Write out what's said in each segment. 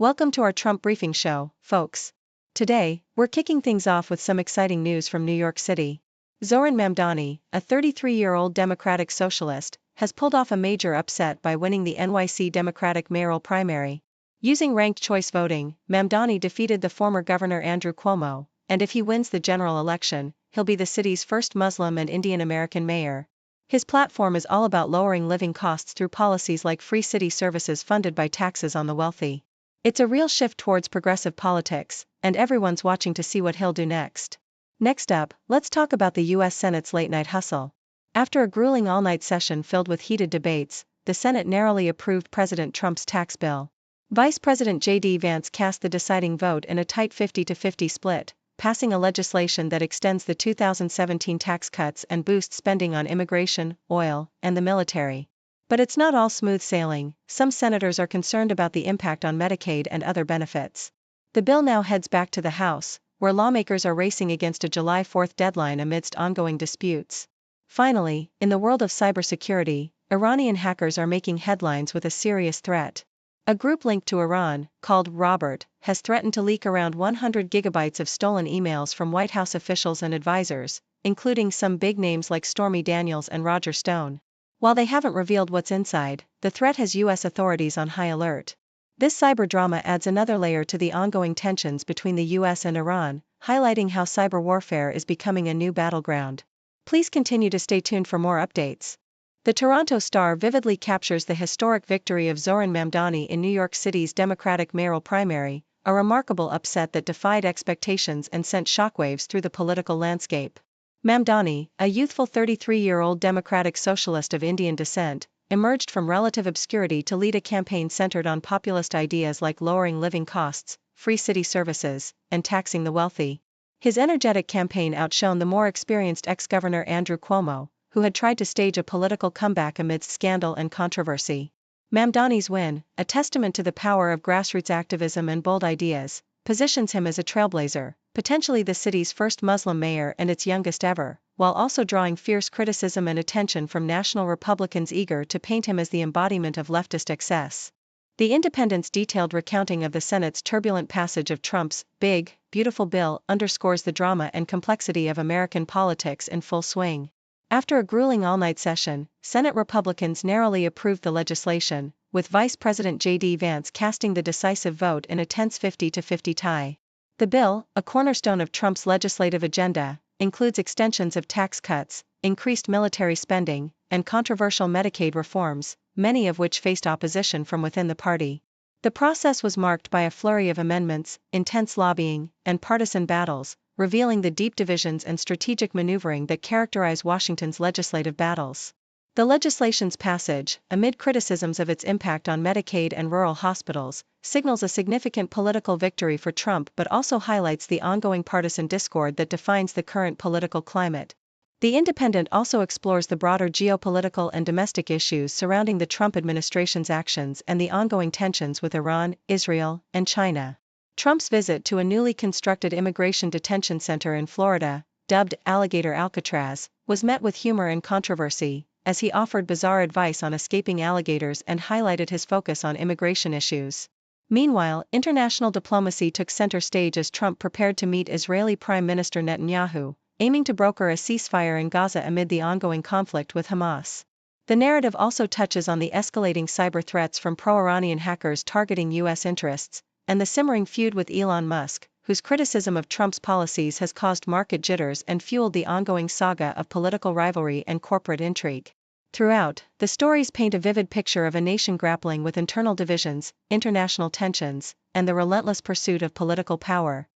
Welcome to our Trump briefing show, folks. Today, we're kicking things off with some exciting news from New York City. Zohran Mamdani, a 33-year-old Democratic socialist, has pulled off a major upset by winning the NYC Democratic mayoral primary. Using ranked choice voting, Mamdani defeated the former governor Andrew Cuomo, and if he wins the general election, he'll be the city's first Muslim and Indian American mayor. His platform is all about lowering living costs through policies like free city services funded by taxes on the wealthy. It's a real shift towards progressive politics, and everyone's watching to see what he'll do next. Next up, let's talk about the U.S. Senate's late-night hustle. After a grueling all-night session filled with heated debates, the Senate narrowly approved President Trump's tax bill. Vice President JD Vance cast the deciding vote in a tight 50-50 split, passing a legislation that extends the 2017 tax cuts and boosts spending on immigration, oil, and the military. But it's not all smooth sailing. Some senators are concerned about the impact on Medicaid and other benefits. The bill now heads back to the House, where lawmakers are racing against a July 4 deadline amidst ongoing disputes. Finally, in the world of cybersecurity, Iranian hackers are making headlines with a serious threat. A group linked to Iran, called Robert, has threatened to leak around 100 gigabytes of stolen emails from White House officials and advisors, including some big names like Stormy Daniels and Roger Stone. While they haven't revealed what's inside, the threat has U.S. authorities on high alert. This cyber drama adds another layer to the ongoing tensions between the U.S. and Iran, highlighting how cyber warfare is becoming a new battleground. Please continue to stay tuned for more updates. The Toronto Star vividly captures the historic victory of Zohran Mamdani in New York City's Democratic mayoral primary, a remarkable upset that defied expectations and sent shockwaves through the political landscape. Mamdani, a youthful 33-year-old Democratic socialist of Indian descent, emerged from relative obscurity to lead a campaign centered on populist ideas like lowering living costs, free city services, and taxing the wealthy. His energetic campaign outshone the more experienced ex-governor Andrew Cuomo, who had tried to stage a political comeback amidst scandal and controversy. Mamdani's win, a testament to the power of grassroots activism and bold ideas, positions him as a trailblazer, potentially the city's first Muslim mayor and its youngest ever, while also drawing fierce criticism and attention from national Republicans eager to paint him as the embodiment of leftist excess. The Independent's detailed recounting of the Senate's turbulent passage of Trump's big, beautiful bill underscores the drama and complexity of American politics in full swing. After a grueling all-night session, Senate Republicans narrowly approved the legislation, with Vice President JD Vance casting the decisive vote in a tense 50-50 tie. The bill, a cornerstone of Trump's legislative agenda, includes extensions of tax cuts, increased military spending, and controversial Medicaid reforms, many of which faced opposition from within the party. The process was marked by a flurry of amendments, intense lobbying, and partisan battles, revealing the deep divisions and strategic maneuvering that characterize Washington's legislative battles. The legislation's passage, amid criticisms of its impact on Medicaid and rural hospitals, signals a significant political victory for Trump but also highlights the ongoing partisan discord that defines the current political climate. The Independent also explores the broader geopolitical and domestic issues surrounding the Trump administration's actions and the ongoing tensions with Iran, Israel, and China. Trump's visit to a newly constructed immigration detention center in Florida, dubbed Alligator Alcatraz, was met with humor and controversy, as he offered bizarre advice on escaping alligators and highlighted his focus on immigration issues. Meanwhile, international diplomacy took center stage as Trump prepared to meet Israeli Prime Minister Netanyahu, aiming to broker a ceasefire in Gaza amid the ongoing conflict with Hamas. The narrative also touches on the escalating cyber threats from pro-Iranian hackers targeting U.S. interests, and the simmering feud with Elon Musk, whose criticism of Trump's policies has caused market jitters and fueled the ongoing saga of political rivalry and corporate intrigue. Throughout, the stories paint a vivid picture of a nation grappling with internal divisions, international tensions, and the relentless pursuit of political power.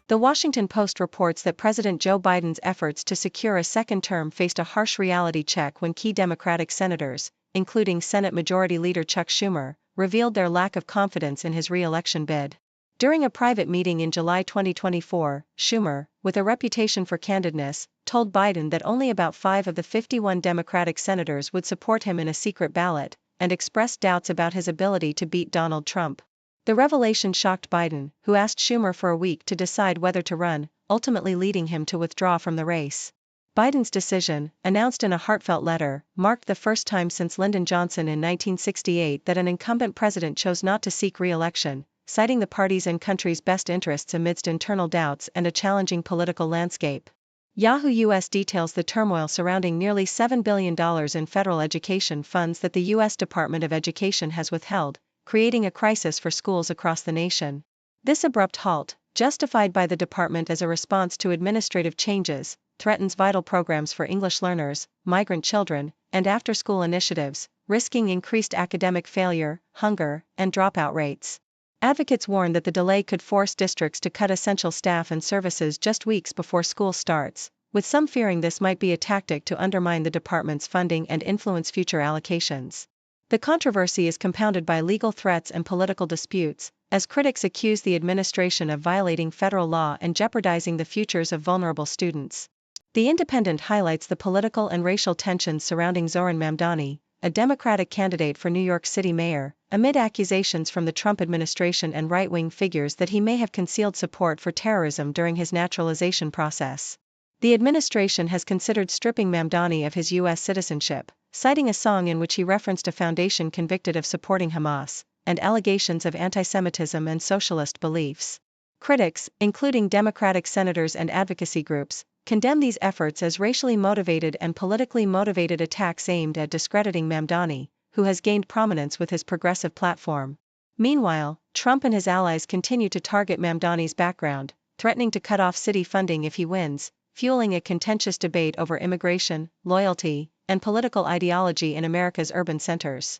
The Washington Post reports that President Joe Biden's efforts to secure a second term faced a harsh reality check when key Democratic senators, including Senate Majority Leader Chuck Schumer, revealed their lack of confidence in his re-election bid. During a private meeting in July 2024, Schumer, with a reputation for candidness, told Biden that only about 5 of the 51 Democratic senators would support him in a secret ballot, and expressed doubts about his ability to beat Donald Trump. The revelation shocked Biden, who asked Schumer for a week to decide whether to run, ultimately leading him to withdraw from the race. Biden's decision, announced in a heartfelt letter, marked the first time since Lyndon Johnson in 1968 that an incumbent president chose not to seek re-election, citing the party's and country's best interests amidst internal doubts and a challenging political landscape. Yahoo US details the turmoil surrounding nearly $7 billion in federal education funds that the U.S. Department of Education has withheld, creating a crisis for schools across the nation. This abrupt halt, justified by the department as a response to administrative changes, threatens vital programs for English learners, migrant children, and after-school initiatives, risking increased academic failure, hunger, and dropout rates. Advocates warn that the delay could force districts to cut essential staff and services just weeks before school starts, with some fearing this might be a tactic to undermine the department's funding and influence future allocations. The controversy is compounded by legal threats and political disputes, as critics accuse the administration of violating federal law and jeopardizing the futures of vulnerable students. The Independent highlights the political and racial tensions surrounding Zohran Mamdani, a Democratic candidate for New York City mayor, amid accusations from the Trump administration and right-wing figures that he may have concealed support for terrorism during his naturalization process. The administration has considered stripping Mamdani of his U.S. citizenship, citing a song in which he referenced a foundation convicted of supporting Hamas, and allegations of anti-Semitism and socialist beliefs. Critics, including Democratic senators and advocacy groups, condemn these efforts as racially motivated and politically motivated attacks aimed at discrediting Mamdani, who has gained prominence with his progressive platform. Meanwhile, Trump and his allies continue to target Mamdani's background, threatening to cut off city funding if he wins, fueling a contentious debate over immigration, loyalty, and political ideology in America's urban centers.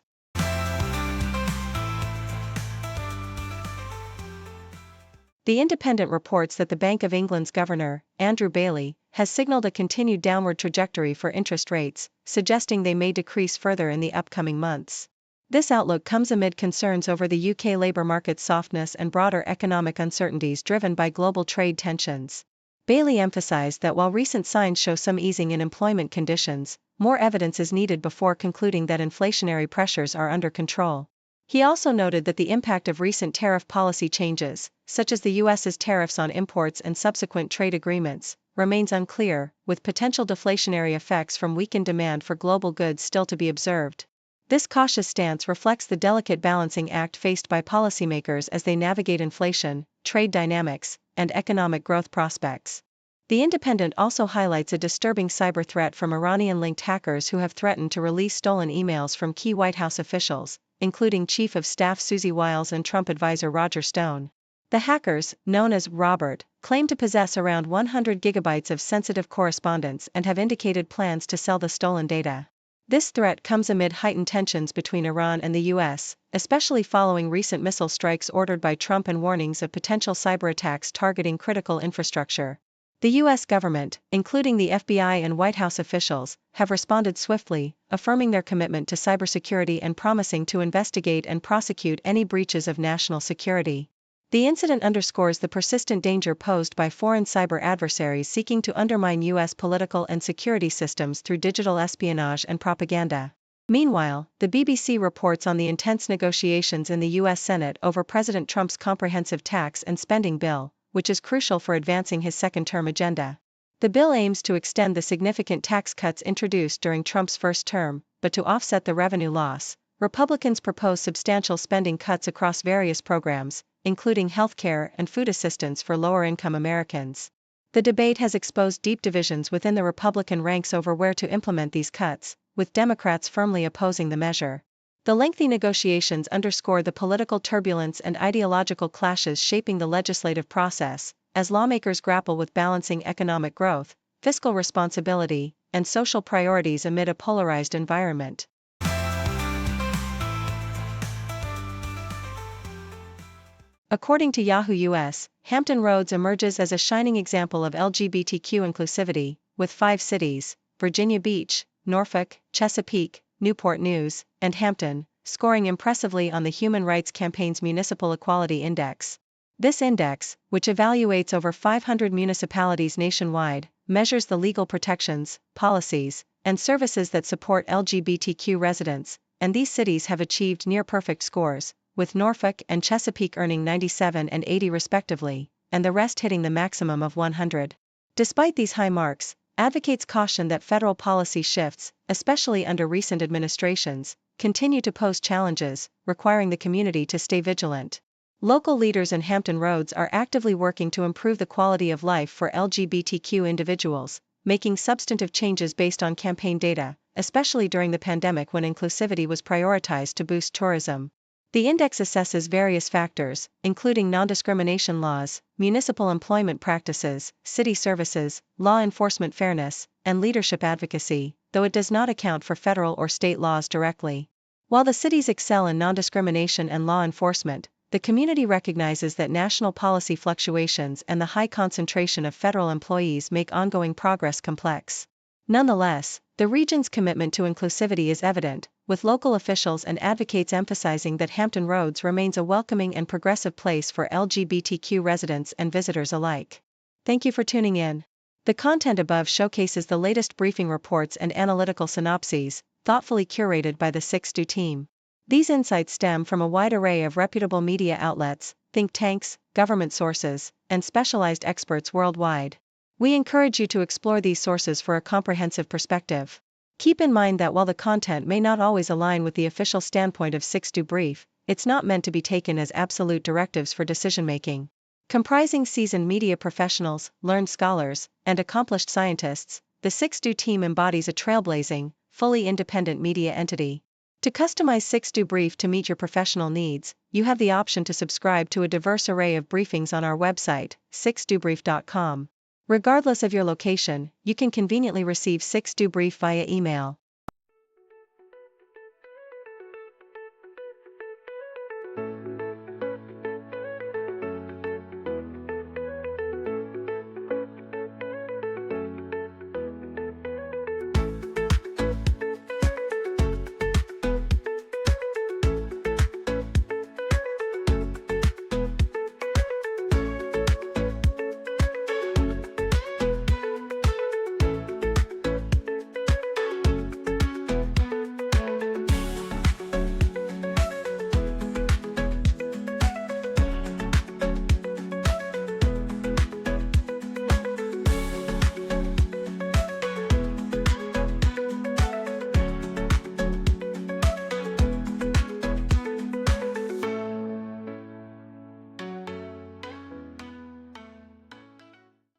The Independent reports that the Bank of England's governor, Andrew Bailey, has signaled a continued downward trajectory for interest rates, suggesting they may decrease further in the upcoming months. This outlook comes amid concerns over the UK labour market's softness and broader economic uncertainties driven by global trade tensions. Bailey emphasized that while recent signs show some easing in employment conditions, more evidence is needed before concluding that inflationary pressures are under control. He also noted that the impact of recent tariff policy changes, such as the U.S.'s tariffs on imports and subsequent trade agreements, remains unclear, with potential deflationary effects from weakened demand for global goods still to be observed. This cautious stance reflects the delicate balancing act faced by policymakers as they navigate inflation, trade dynamics, and economic growth prospects. The Independent also highlights a disturbing cyber threat from Iranian-linked hackers who have threatened to release stolen emails from key White House officials, including Chief of Staff Susie Wiles and Trump advisor Roger Stone. The hackers, known as Robert, claim to possess around 100 gigabytes of sensitive correspondence and have indicated plans to sell the stolen data. This threat comes amid heightened tensions between Iran and the U.S., especially following recent missile strikes ordered by Trump and warnings of potential cyber attacks targeting critical infrastructure. The U.S. government, including the FBI and White House officials, have responded swiftly, affirming their commitment to cybersecurity and promising to investigate and prosecute any breaches of national security. The incident underscores the persistent danger posed by foreign cyber adversaries seeking to undermine U.S. political and security systems through digital espionage and propaganda. Meanwhile, the BBC reports on the intense negotiations in the U.S. Senate over President Trump's comprehensive tax and spending bill, which is crucial for advancing his second-term agenda. The bill aims to extend the significant tax cuts introduced during Trump's first term, but to offset the revenue loss, Republicans propose substantial spending cuts across various programs, including healthcare and food assistance for lower-income Americans. The debate has exposed deep divisions within the Republican ranks over where to implement these cuts, with Democrats firmly opposing the measure. The lengthy negotiations underscore the political turbulence and ideological clashes shaping the legislative process, as lawmakers grapple with balancing economic growth, fiscal responsibility, and social priorities amid a polarized environment. According to Yahoo US, Hampton Roads emerges as a shining example of LGBTQ inclusivity, with 5 cities, Virginia Beach, Norfolk, Chesapeake, Newport News, and Hampton, scoring impressively on the Human Rights Campaign's Municipal Equality Index. This index, which evaluates over 500 municipalities nationwide, measures the legal protections, policies, and services that support LGBTQ residents, and these cities have achieved near-perfect scores, with Norfolk and Chesapeake earning 97 and 80 respectively, and the rest hitting the maximum of 100. Despite these high marks, advocates caution that federal policy shifts, especially under recent administrations, continue to pose challenges, requiring the community to stay vigilant. Local leaders in Hampton Roads are actively working to improve the quality of life for LGBTQ individuals, making substantive changes based on campaign data, especially during the pandemic when inclusivity was prioritized to boost tourism. The index assesses various factors, including non-discrimination laws, municipal employment practices, city services, law enforcement fairness, and leadership advocacy, though it does not account for federal or state laws directly. While the cities excel in non-discrimination and law enforcement, the community recognizes that national policy fluctuations and the high concentration of federal employees make ongoing progress complex. Nonetheless, the region's commitment to inclusivity is evident, with local officials and advocates emphasizing that Hampton Roads remains a welcoming and progressive place for LGBTQ residents and visitors alike. Thank you for tuning in. The content above showcases the latest briefing reports and analytical synopses, thoughtfully curated by the 6Do team. These insights stem from a wide array of reputable media outlets, think tanks, government sources, and specialized experts worldwide. We encourage you to explore these sources for a comprehensive perspective. Keep in mind that while the content may not always align with the official standpoint of 6Do Brief, it's not meant to be taken as absolute directives for decision-making. Comprising seasoned media professionals, learned scholars, and accomplished scientists, the 6Do team embodies a trailblazing, fully independent media entity. To customize 6Do Brief to meet your professional needs, you have the option to subscribe to a diverse array of briefings on our website, 6dobrief.com. Regardless of your location, you can conveniently receive 6Do Brief via email.